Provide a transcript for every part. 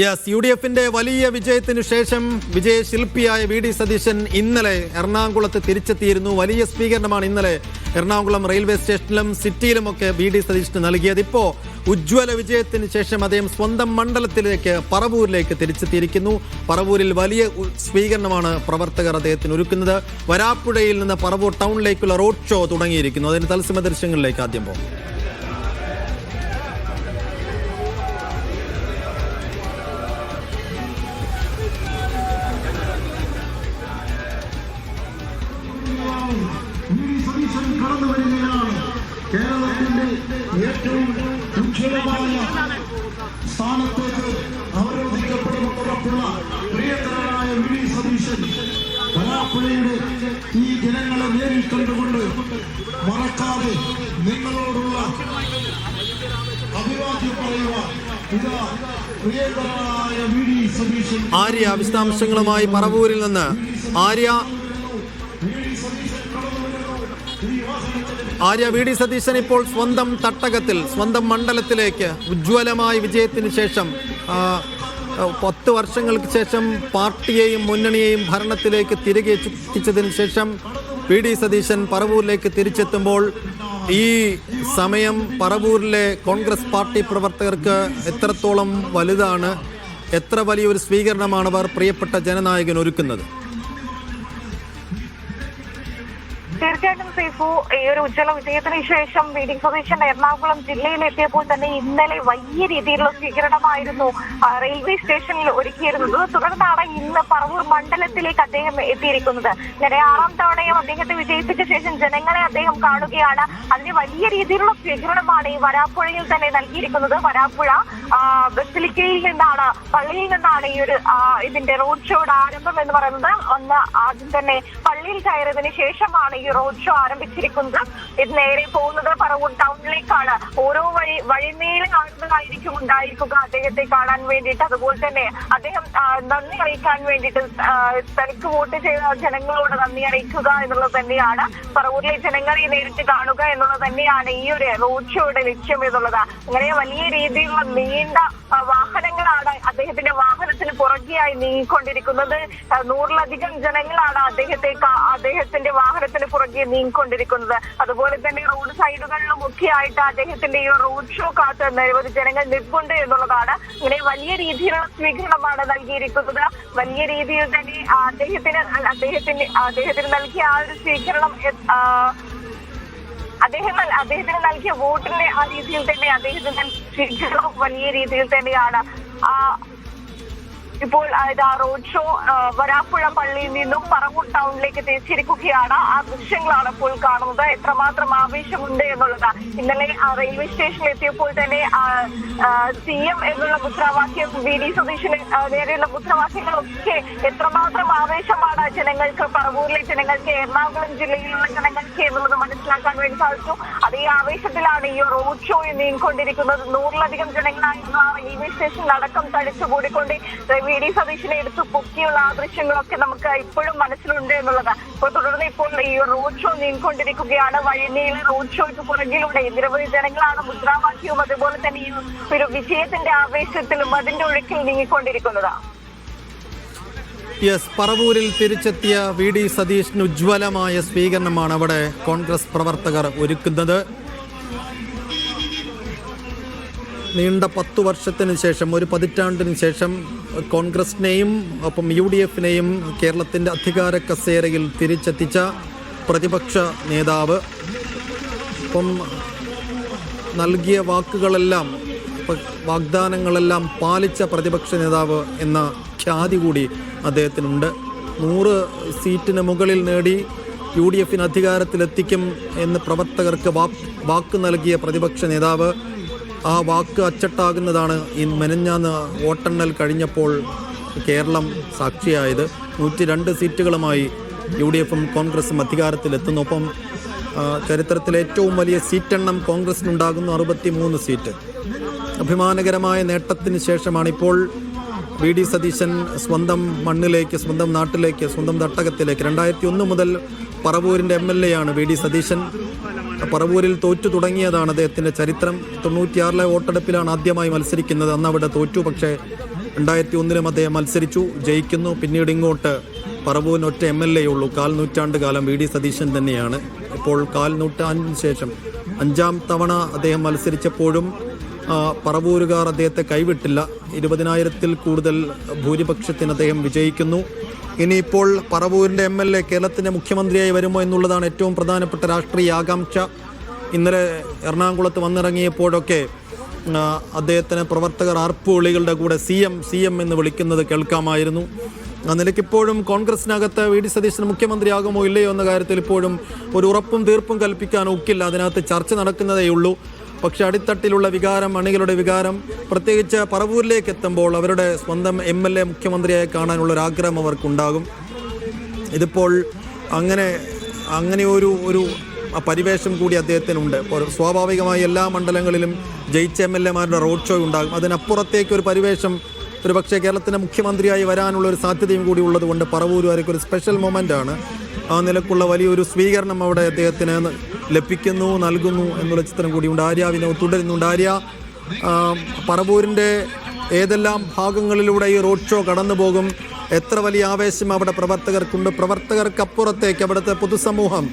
Yes, UDFന്റെ വലിയ വിജയത്തിനു ശേഷം വിജയശില്പിയായ VD Satheesan ഇന്നലെ എറണാകുളത്ത് തിരിച്ചെത്തിയിരുന്നു. വലിയ സ്വീകരണമാണ് ഇന്നലെ എറണാകുളം റെയിൽവേ സ്റ്റേഷനിലും സിറ്റിയിലുമൊക്കെ VD സതീശന് നൽകിയത്. ഇപ്പോൾ ഉജ്ജ്വല വിജയത്തിന് ശേഷം അദ്ദേഹം സ്വന്തം മണ്ഡലത്തിലേക്ക് പറവൂരിലേക്ക് തിരിച്ചെത്തിയിരിക്കുന്നു. പറവൂരിൽ വലിയ സ്വീകരണമാണ് പ്രവർത്തകർ അദ്ദേഹത്തിന് ഒരുക്കുന്നത്. വരാപ്പുഴയിൽ നിന്ന് പറവൂർ ടൗണിലേക്കുള്ള റോഡ് ഷോ തുടങ്ങിയിരിക്കുന്നു. അതിന് തത്സമയ ദൃശ്യങ്ങളിലേക്ക് ആദ്യം പോകും. കേരളത്തിന്റെ ഏറ്റവും ഉജ്ജ്വലമായ സ്ഥാനത്തേക്ക് അവരോധിക്കപ്പെടുമെന്നുറപ്പുള്ള പ്രിയങ്കരനായ VD സതീശൻ വരാപ്പുഴയുടെ ഈ ജനങ്ങളെ നേരിൽ കണ്ടുകൊണ്ട് മറക്കാതെ നിങ്ങളോടുള്ള അഭിവാദ്യം പറയുക. ഇതാ പ്രിയങ്കരനായ VD സതീശൻ. ആര്യ വിശദാംശങ്ങളുമായി പറവൂരിൽ നിന്ന്. ആര്യ, VD സതീശൻ ഇപ്പോൾ സ്വന്തം തട്ടകത്തിൽ, സ്വന്തം മണ്ഡലത്തിലേക്ക് ഉജ്ജ്വലമായ വിജയത്തിന് ശേഷം 10 വർഷങ്ങൾക്ക് ശേഷം പാർട്ടിയെയും മുന്നണിയെയും ഭരണത്തിലേക്ക് തിരികെ എത്തിച്ചതിന് ശേഷം VD സതീശൻ പറവൂരിലേക്ക് തിരിച്ചെത്തുമ്പോൾ ഈ സമയം പറവൂരിലെ കോൺഗ്രസ് പാർട്ടി പ്രവർത്തകർക്ക് എത്രത്തോളം വലുതാണ്? എത്ര വലിയൊരു സ്വീകരണമാണ് അവർ പ്രിയപ്പെട്ട ജനനായകൻ ഒരുക്കുന്നത്? തീർച്ചയായിട്ടും സൈഫു, ഈ ഒരു ഉജ്ജ്വല വിജയത്തിന് ശേഷം VD സതീശൻ എറണാകുളം ജില്ലയിലെത്തിയപ്പോൾ തന്നെ ഇന്നലെ വലിയ രീതിയിലുള്ള സ്വീകരണമായിരുന്നു റെയിൽവേ സ്റ്റേഷനിൽ ഒരുക്കിയിരുന്നത്. തുടർന്നാണ് ഇന്ന് പറവൂർ മണ്ഡലത്തിലേക്ക് അദ്ദേഹം എത്തിയിരിക്കുന്നത്. ഇന്നലെ 6ാം തവണയും അദ്ദേഹത്തെ വിജയിപ്പിച്ച ശേഷം ജനങ്ങളെ അദ്ദേഹം കാണുകയാണ്. അതിന് വലിയ രീതിയിലുള്ള സ്വീകരണമാണ് ഈ വരാപ്പുഴയിൽ തന്നെ നൽകിയിരിക്കുന്നത്. വരാപ്പുഴ ബസിലിക്കയിൽ നിന്നാണ്, പള്ളിയിൽ നിന്നാണ് ഈ ഒരു ഇതിന്റെ റോഡ് ഷോയുടെ ആരംഭം എന്ന് പറയുന്നത്. ആദ്യം തന്നെ പള്ളിയിൽ കയറിയതിനു ശേഷമാണ് ഈ റോഡ് ഷോ ആരംഭിച്ചിരിക്കുന്നത്. ഇത് നേരെ പോകുന്നത് പറവൂർ ടൗണിലേക്കാണ്. ഓരോ വഴിനീളെ ആളുകളായിരിക്കും ഉണ്ടായിരിക്കുക അദ്ദേഹത്തെ കാണാൻ വേണ്ടിയിട്ട്. അതുപോലെ തന്നെ അദ്ദേഹം നന്ദി അറിയിക്കാൻ വേണ്ടിയിട്ട് തനിക്ക് വോട്ട് ചെയ്ത ജനങ്ങളോട് നന്ദി അറിയിക്കുക എന്നുള്ളത് തന്നെയാണ്. പറവൂരിലെ ജനങ്ങളെ നേരിട്ട് കാണുക എന്നുള്ളത് തന്നെയാണ് ഈ ഒരു റോഡ് ഷോയുടെ ലക്ഷ്യം എന്നുള്ളത്. അങ്ങനെ വലിയ രീതിയിലുള്ള നീണ്ട വാഹനങ്ങളാണ് അദ്ദേഹത്തിന്റെ വാഹനത്തിന് പുറകെയായി നീങ്ങിക്കൊണ്ടിരിക്കുന്നത്. 100-ലധികം ജനങ്ങളാണ് അദ്ദേഹത്തിന്റെ വാഹനത്തിന് പുറകെ നീങ്ങിക്കൊണ്ടിരിക്കുന്നത്. അതുപോലെ തന്നെ റോഡ് സൈഡുകളിലും ഒക്കെ ആയിട്ട് അദ്ദേഹത്തിന്റെ ഈ റോഡ് ഷോ കാത്ത് നിരവധി ജനങ്ങൾ നിൽപ്പുണ്ട് എന്നുള്ളതാണ്. ഇങ്ങനെ വലിയ രീതിയിലുള്ള സ്വീകരണമാണ് നൽകിയിരിക്കുന്നത്. വലിയ രീതിയിൽ തന്നെ അദ്ദേഹത്തിന് നൽകിയ ആ ഒരു സ്വീകരണം, അദ്ദേഹത്തിന് നൽകിയ വോട്ടിന്റെ ആ രീതിയിൽ തന്നെ അദ്ദേഹത്തിന്റെ സ്വീകരണം വലിയ രീതിയിൽ തന്നെയാണ്. ഇപ്പോൾ റോഡ് ഷോ വരാപ്പുഴ പള്ളിയിൽ നിന്നും പറവൂർ ടൗണിലേക്ക് തിരിച്ചിരിക്കുകയാണ്. ആ ദൃശ്യങ്ങളാണ് ഇപ്പോൾ കാണുന്നത്. എത്രമാത്രം ആവേശമുണ്ട് എന്നുള്ളത്. ഇന്നലെ റെയിൽവേ സ്റ്റേഷനിൽ എത്തിയപ്പോൾ തന്നെ CM എന്നുള്ള മുദ്രാവാക്യം, VD സതീശന് നേരെയുള്ള മുദ്രാവാക്യങ്ങളൊക്കെ എത്രമാത്രം ആവേശമാണ് ജനങ്ങൾക്ക്, പറവൂരിലെ ജനങ്ങൾക്ക്, എറണാകുളം ജില്ലയിലുള്ള ജനങ്ങൾക്ക് എന്നുള്ളത് മനസ്സിലാക്കാൻ വേണ്ടി സാധിച്ചു. അതേ ആവേശത്തിലാണ് ഈ റോഡ് ഷോ നീങ്ങിക്കൊണ്ടിരിക്കുന്നത്. 100-ലധികം ജനങ്ങളായിരുന്നു ആ റെയിൽവേ സ്റ്റേഷനിൽ അടക്കം തടിച്ചുകൂടിക്കൊണ്ട് VD സതീശനെ എടുത്ത് പൊക്കിയുള്ള ആ ദൃശ്യങ്ങളൊക്കെ നമുക്ക് ഇപ്പോഴും മനസ്സിലുണ്ട് എന്നുള്ളത്. ഇപ്പോൾ തുടർന്ന് ഇപ്പോൾ ഈ റോഡ് ഷോ നീങ്ങിക്കൊണ്ടിരിക്കുകയാണ്. വഴിനീള റോഡ് ഷോയ്ക്ക് പുറകിലൂടെ നിരവധി ജനങ്ങളാണ് മുദ്രാവാക്യവും അതുപോലെ തന്നെ ഈ ഒരു വിജയത്തിന്റെ ആവേശത്തിലും അതിന്റെ ഒഴുക്കിൽ നീങ്ങിക്കൊണ്ടിരിക്കുന്നത്. യെസ്, പറവൂരിൽ തിരിച്ചെത്തിയ VD സതീശന് ഉജ്ജ്വലമായ സ്വീകരണമാണ് അവിടെ കോൺഗ്രസ് പ്രവർത്തകർ ഒരുക്കുന്നത്. നീണ്ട 10 വർഷത്തിന് ശേഷം, ഒരു പതിറ്റാണ്ടിന് ശേഷം കോൺഗ്രസിനെയും ഒപ്പം UDFനെയും കേരളത്തിൻ്റെ അധികാര കസേരയിൽ തിരിച്ചെത്തിച്ച പ്രതിപക്ഷ നേതാവ്, ഒപ്പം നൽകിയ വാഗ്ദാനങ്ങളെല്ലാം പാലിച്ച പ്രതിപക്ഷ നേതാവ് എന്ന ഖ്യാതി കൂടി അദ്ദേഹത്തിനുണ്ട്. 100 സീറ്റിന് മുകളിൽ നേടി UDFന് അധികാരത്തിലെത്തിക്കും എന്ന് പ്രവർത്തകർക്ക് വാക്ക് നൽകിയ പ്രതിപക്ഷ നേതാവ് ആ വാക്ക് അച്ചട്ടാകുന്നതാണ് ഈ മെനഞ്ഞാന്ന് വോട്ടെണ്ണൽ കഴിഞ്ഞപ്പോൾ കേരളം സാക്ഷിയായത്. 102 സീറ്റുകളുമായി UDFും കോൺഗ്രസും അധികാരത്തിലെത്തുന്നു. ഒപ്പം ചരിത്രത്തിലെ ഏറ്റവും വലിയ സീറ്റെണ്ണം കോൺഗ്രസിനുണ്ടാകുന്നു, 63 സീറ്റ്. അഭിമാനകരമായ നേട്ടത്തിന് ശേഷമാണ് ഇപ്പോൾ VD സതീശൻ സ്വന്തം മണ്ണിലേക്ക്, സ്വന്തം നാട്ടിലേക്ക്, സ്വന്തം തട്ടകത്തിലേക്ക്. 2001 മുതൽ പറവൂരിൻ്റെ MLA ആണ് VD സതീശൻ. പറവൂരിൽ തോറ്റു തുടങ്ങിയതാണ് അദ്ദേഹത്തിൻ്റെ ചരിത്രം. 96-ലെ വോട്ടെടുപ്പിലാണ് ആദ്യമായി മത്സരിക്കുന്നത്. അന്ന് അവിടെ തോറ്റു. പക്ഷേ 2001 അദ്ദേഹം മത്സരിച്ചു, ജയിക്കുന്നു. പിന്നീട് ഇങ്ങോട്ട് പറവൂരിന് ഒറ്റ MLA ഉള്ളൂ. 4 നൂറ്റാണ്ട് കാലം വി ഡി സതീശൻ തന്നെയാണ്. ഇപ്പോൾ 4 നൂറ്റാണ്ടിന് ശേഷം 5ാം തവണ അദ്ദേഹം മത്സരിച്ചപ്പോഴും പറവൂരുകാർ അദ്ദേഹത്തെ കൈവിട്ടില്ല. 20,000-ൽ കൂടുതൽ ഭൂരിപക്ഷത്തിന് അദ്ദേഹം വിജയിക്കുന്നു. ഇനിയിപ്പോൾ പറവൂരിൻ്റെ MLA കേരളത്തിൻ്റെ മുഖ്യമന്ത്രിയായി വരുമോ എന്നുള്ളതാണ് ഏറ്റവും പ്രധാനപ്പെട്ട രാഷ്ട്രീയ ആകാംക്ഷ. ഇന്നലെ എറണാകുളത്ത് വന്നിറങ്ങിയപ്പോഴൊക്കെ അദ്ദേഹത്തിന് പ്രവർത്തകർ ആർപ്പുവിളികളുടെ കൂടെ CM എന്ന് വിളിക്കുന്നത് കേൾക്കാമായിരുന്നു. ആ നിലയ്ക്ക് ഇപ്പോഴും കോൺഗ്രസിനകത്ത് വി ഡി സതീശൻ മുഖ്യമന്ത്രിയാകുമോ ഇല്ലയോ എന്ന കാര്യത്തിൽ ഇപ്പോഴും ഒരു ഉറപ്പും തീർപ്പും കൽപ്പിക്കാൻ ഒക്കില്ല. അതിനകത്ത് ചർച്ച നടക്കുന്നതേയുള്ളൂ. പക്ഷേ അടിത്തട്ടിലുള്ള വികാരം, അണികളുടെ വികാരം, പ്രത്യേകിച്ച് പറവൂരിലേക്ക് എത്തുമ്പോൾ അവരുടെ സ്വന്തം MLA മുഖ്യമന്ത്രിയായി കാണാനുള്ളൊരാഗ്രഹം അവർക്കുണ്ടാകും. ഇതിപ്പോൾ അങ്ങനെ ഒരു പരിവേഷം കൂടി അദ്ദേഹത്തിനുണ്ട്. സ്വാഭാവികമായി എല്ലാ മണ്ഡലങ്ങളിലും ജയിച്ച MLA-മാരുടെ റോഡ് ഷോ ഉണ്ടാകും. അതിനപ്പുറത്തേക്ക് ഒരു പരിവേഷം ഒരുപക്ഷെ കേരളത്തിൻ്റെ മുഖ്യമന്ത്രിയായി വരാനുള്ളൊരു സാധ്യതയും കൂടി ഉള്ളതുകൊണ്ട് പറവൂരുകാർക്ക് ഒരു സ്പെഷ്യൽ മൊമെൻ്റാണ്. ആ നിലക്കുള്ള വലിയൊരു സ്വീകരണം അവിടെ അദ്ദേഹത്തിന് ലഭിക്കുന്നു, നൽകുന്നു എന്നുള്ള ചിത്രം കൂടിയുണ്ട്. ആര്യ വിനോദ് തുടരുന്നുണ്ട്. ആര്യ, പറവൂരിൻ്റെ ഏതെല്ലാം ഭാഗങ്ങളിലൂടെ ഈ റോഡ് ഷോ കടന്നു പോകും? എത്ര വലിയ ആവേശം അവിടെ പ്രവർത്തകർക്കുണ്ട്? പ്രവർത്തകർക്കപ്പുറത്തേക്ക് അവിടുത്തെ പൊതുസമൂഹം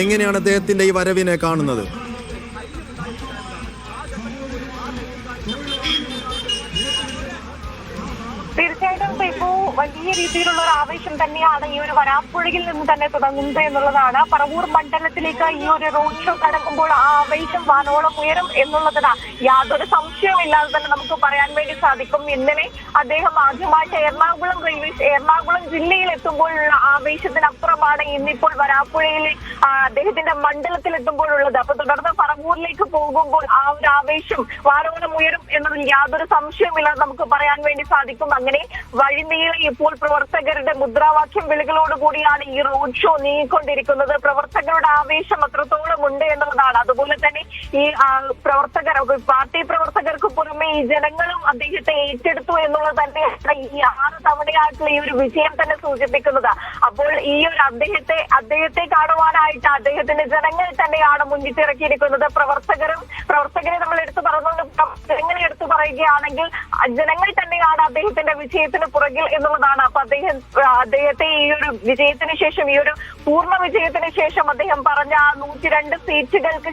എങ്ങനെയാണ് അദ്ദേഹത്തിൻ്റെ ഈ വരവിനെ കാണുന്നത്? തീർച്ചയായിട്ടും ഇപ്പോൾ വലിയ രീതിയിലുള്ള ഒരു ആവേശം തന്നെയാണ് ഈ ഒരു വരാപ്പുഴയിൽ നിന്ന് തന്നെ തുടങ്ങുന്നത് എന്നുള്ളതാണ്. പറവൂർ മണ്ഡലത്തിലേക്ക് ഈ ഒരു റോഡ് ഷോ കടക്കുമ്പോൾ ആ ആവേശം വാനോളം ഉയരും എന്നുള്ളതിന് യാതൊരു സംശയമില്ലാതെ തന്നെ നമുക്ക് പറയാൻ വേണ്ടി സാധിക്കും. ഇന്നലെ അദ്ദേഹം ആദ്യമായിട്ട് എറണാകുളം ജില്ലയിൽ എത്തുമ്പോഴുള്ള ആവേശത്തിനപ്പുറമാണ് ഇന്നിപ്പോൾ വരാപ്പുഴയിൽ അദ്ദേഹത്തിന്റെ മണ്ഡലത്തിൽ എത്തുമ്പോഴുള്ളത്. അപ്പൊ തുടർന്ന് പറവൂരിലേക്ക് പോകുമ്പോൾ ആ ഒരു ആവേശം വാനോളം ഉയരും എന്നതിൽ യാതൊരു സംശയമില്ലാതെ നമുക്ക് പറയാൻ വേണ്ടി സാധിക്കും. അങ്ങനെ വഴിനീളെ ഇപ്പോൾ പ്രവർത്തകരുടെ മുദ്രാവാക്യം വിളികളോടുകൂടിയാണ് ഈ റോഡ് ഷോ നീങ്ങിക്കൊണ്ടിരിക്കുന്നത്. പ്രവർത്തകരുടെ ആവേശം അത്രത്തോളം ഉണ്ട് എന്നുള്ളതാണ്. അതുപോലെ തന്നെ ഈ പാർട്ടി പ്രവർത്തകർക്ക് പുറമെ ഈ ജനങ്ങളും അദ്ദേഹത്തെ ഏറ്റെടുത്തു എന്നുള്ളത് തന്നെയാണ് ഈ 6 തവണയായിട്ടുള്ള ഈ ഒരു വിജയം തന്നെ സൂചിപ്പിക്കുന്നത്. അപ്പോൾ ഈ ഒരു അദ്ദേഹത്തെ കാണുവാനായിട്ട് അദ്ദേഹത്തിന്റെ ജനങ്ങൾ തന്നെയാണ് മുന്നിട്ടിറക്കിയിരിക്കുന്നത്. പ്രവർത്തകരെ നമ്മൾ ജനങ്ങളെ എടുത്തു പറയുകയാണെങ്കിൽ ജനങ്ങൾ തന്നെയാണ് അദ്ദേഹത്തിന്റെ വിജയത്തിന് പുറകിൽ എന്നുള്ളതാണ്. അപ്പൊ അദ്ദേഹത്തെ ഈ ഒരു വിജയത്തിന് ശേഷം, ഈ ഒരു പൂർണ്ണ വിജയത്തിന് ശേഷം അദ്ദേഹം പറഞ്ഞ 102 സീറ്റുകൾക്ക്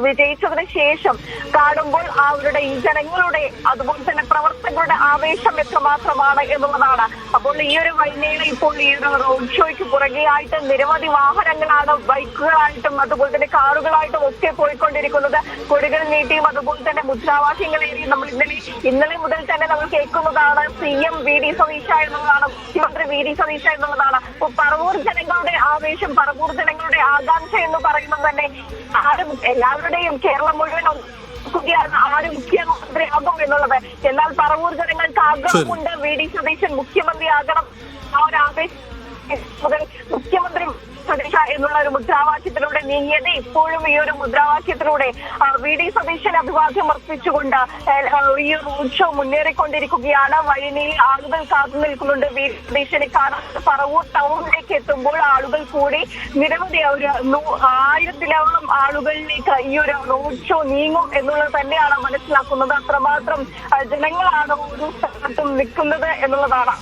വിജയിച്ചതിന് ശേഷം കാണുമ്പോൾ അവരുടെ ഈ ജനങ്ങളുടെ അതുപോലെ തന്നെ പ്രവർത്തകരുടെ ആവേശം എത്രമാത്രമാണ് എന്നുള്ളതാണ്. അപ്പോൾ ഈ ഒരു വൈകുന്നേരം ഇപ്പോൾ ഈ ഒരു റോഡ് ഷോയ്ക്ക് പുറകെയായിട്ട് നിരവധി വാഹനങ്ങളാണ്, ബൈക്കുകളായിട്ടും അതുപോലെ തന്നെ കാറുകളായിട്ടും ഒക്കെ പോയിക്കൊണ്ടിരിക്കുന്നത്. കൊടികൾ നീട്ടിയും അതുപോലെ തന്നെ മുദ്രാവാക്യങ്ങളേറിയും നമ്മൾ ഇന്നലെ മുതൽ തന്നെ നമ്മൾ കേൾക്കുന്നതാണ്. CM വി ഡി സതീശ എന്നുള്ളതാണ്, മുഖ്യമന്ത്രി വി ഡി സതീശ എന്നുള്ളതാണ്. അപ്പൊ പറവൂർ ജനങ്ങളുടെ ആവേശം, പറവൂർ ജനങ്ങളുടെ ആകാംക്ഷ എന്ന് പറയുന്നത് തന്നെ എല്ലാവരുടെയും കേരളം മുഴുവൻ ആര് മുഖ്യമന്ത്രിയാകും എന്നുള്ളത്. എന്നാൽ പറവൂർ ജനങ്ങൾക്ക് ആഗ്രഹമുണ്ട് വി ഡി സതീശൻ മുഖ്യമന്ത്രിയാകണം. ആ ഒരു ആവേശം മുതൽ മുഖ്യമന്ത്രി സതീശ എന്നുള്ള ഒരു മുദ്രാവാക്യത്തിലൂടെ നീങ്ങിയത്. ഇപ്പോഴും ഈ ഒരു മുദ്രാവാക്യത്തിലൂടെ വി ഡി സതീശൻ അഭിവാദ്യം അർപ്പിച്ചുകൊണ്ട് ഈ റോഡ് ഷോ മുന്നേറിക്കൊണ്ടിരിക്കുകയാണ്. വഴിനീളി ആളുകൾ കാത്തു നിൽക്കുന്നുണ്ട് വി ഡി സതീശനെ കാണാൻ. പറവൂർ ടൗണിലേക്ക് എത്തുമ്പോൾ ആളുകൾ കൂടി നിരവധി ഒരു 1000-ത്തോളം ആളുകളിലേക്ക് ഈ ഒരു റോഡ് ഷോ നീങ്ങും എന്നുള്ളത് തന്നെയാണ് മനസ്സിലാക്കുന്നത്. അത്രമാത്രം ജനങ്ങളാണ് ഓരോ സ്ഥലത്തും നിൽക്കുന്നത് എന്നുള്ളതാണ്.